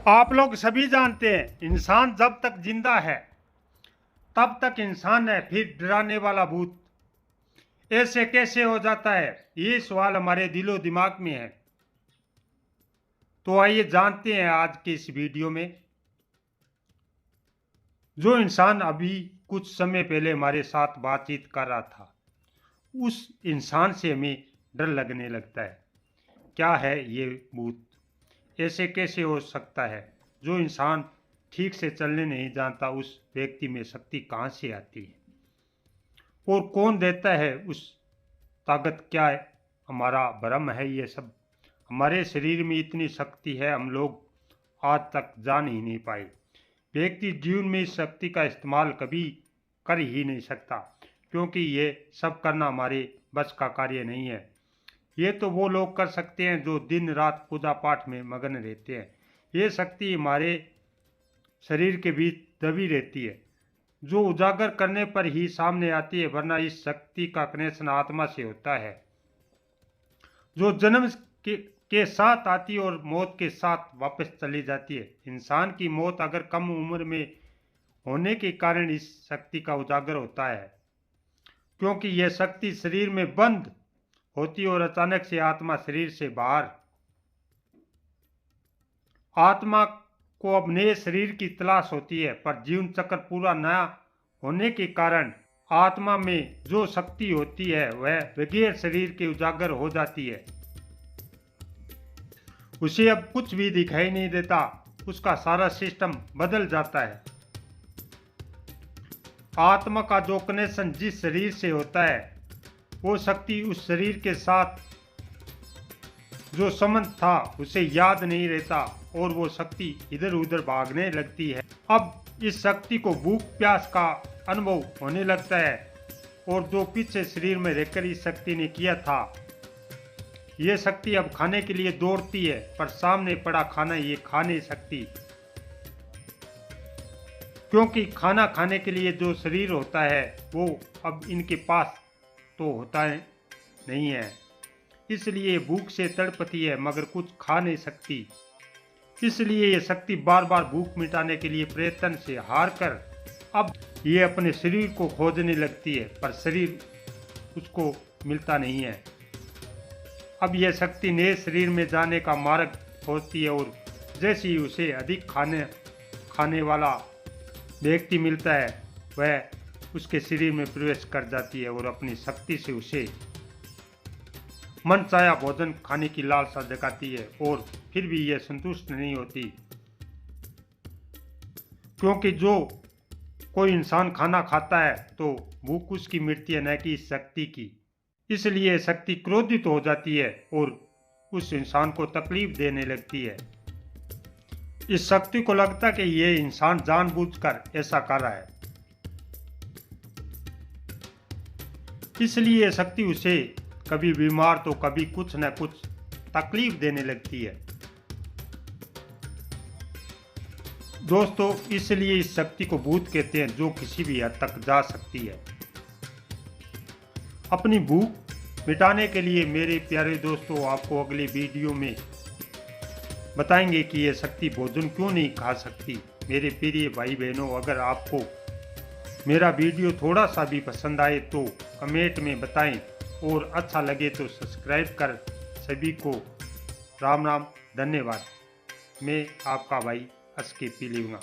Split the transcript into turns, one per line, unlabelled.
आप लोग सभी जानते हैं इंसान जब तक जिंदा है तब तक इंसान है, फिर डराने वाला भूत ऐसे कैसे हो जाता है? ये सवाल हमारे दिलो दिमाग में है। तो आइए जानते हैं आज के इस वीडियो में। जो इंसान अभी कुछ समय पहले हमारे साथ बातचीत कर रहा था, उस इंसान से हमें डर लगने लगता है। क्या है ये भूत? ऐसे कैसे हो सकता है? जो इंसान ठीक से चलने नहीं जानता, उस व्यक्ति में शक्ति कहाँ से आती है और कौन देता है उस ताकत? क्या है हमारा भ्रम है ये सब? हमारे शरीर में इतनी शक्ति है, हम लोग आज तक जान ही नहीं पाए। व्यक्ति जीवन में इस शक्ति का इस्तेमाल कभी कर ही नहीं सकता, क्योंकि ये सब करना हमारे बस का कार्य नहीं है। ये तो वो लोग कर सकते हैं जो दिन रात पूजा पाठ में मगन रहते हैं। ये शक्ति हमारे शरीर के बीच दबी रहती है, जो उजागर करने पर ही सामने आती है, वरना इस शक्ति का कनेक्शन आत्मा से होता है, जो जन्म के साथ आती है और मौत के साथ वापस चली जाती है। इंसान की मौत अगर कम उम्र में होने के कारण इस शक्ति का उजागर होता है, क्योंकि यह शक्ति शरीर में बंद होती है और अचानक से आत्मा शरीर से बाहर। आत्मा को अब नए शरीर की तलाश होती है, पर जीवन चक्र पूरा न होने के कारण आत्मा में जो शक्ति होती है वह बगैर शरीर के उजागर हो जाती है। उसे अब कुछ भी दिखाई नहीं देता, उसका सारा सिस्टम बदल जाता है। आत्मा का जो कनेक्शन जिस शरीर से होता है, वो शक्ति उस शरीर के साथ जो संबंध था उसे याद नहीं रहता और वो शक्ति इधर उधर भागने लगती है। अब इस शक्ति को भूख प्यास का अनुभव होने लगता है, और जो पीछे शरीर में रहकर इस शक्ति ने किया था, ये शक्ति अब खाने के लिए दौड़ती है, पर सामने पड़ा खाना ये खा नहीं सकती, क्योंकि खाना खाने के लिए जो शरीर होता है वो अब इनके पास तो होता है नहीं है। इसलिए भूख से तड़पती है मगर कुछ खा नहीं सकती। इसलिए ये शक्ति बार बार भूख मिटाने के लिए प्रयत्न से हार कर अब ये अपने शरीर को खोजने लगती है, पर शरीर उसको मिलता नहीं है। अब यह शक्ति नए शरीर में जाने का मार्ग खोजती है, और जैसे ही उसे अधिक खाने वाला व्यक्ति मिलता है, वह उसके शरीर में प्रवेश कर जाती है और अपनी शक्ति से उसे मनचाहा भोजन खाने की लालसा जगाती है। और फिर भी यह संतुष्ट नहीं होती, क्योंकि जो कोई इंसान खाना खाता है तो भूख उसकी मिटती है, न कि इस शक्ति की। इसलिए शक्ति क्रोधित हो जाती है और उस इंसान को तकलीफ देने लगती है। इस शक्ति को लगता है कि ये इंसान जानबूझकर ऐसा कर रहा है, इसलिए ये शक्ति उसे कभी बीमार तो कभी कुछ न कुछ तकलीफ देने लगती है। दोस्तों, इसलिए इस शक्ति को भूत कहते हैं, जो किसी भी हद तक जा सकती है। अपनी भूख मिटाने के लिए मेरे प्यारे दोस्तों, आपको अगले वीडियो में बताएंगे कि यह शक्ति भोजन क्यों नहीं खा सकती। मेरे प्रिय भाई बहनों, अगर आपको मेरा वीडियो थोड़ा सा भी पसंद आए तो कमेंट में बताएं, और अच्छा लगे तो सब्सक्राइब कर। सभी को राम राम, धन्यवाद। मैं आपका भाई एस के पी लिंगा।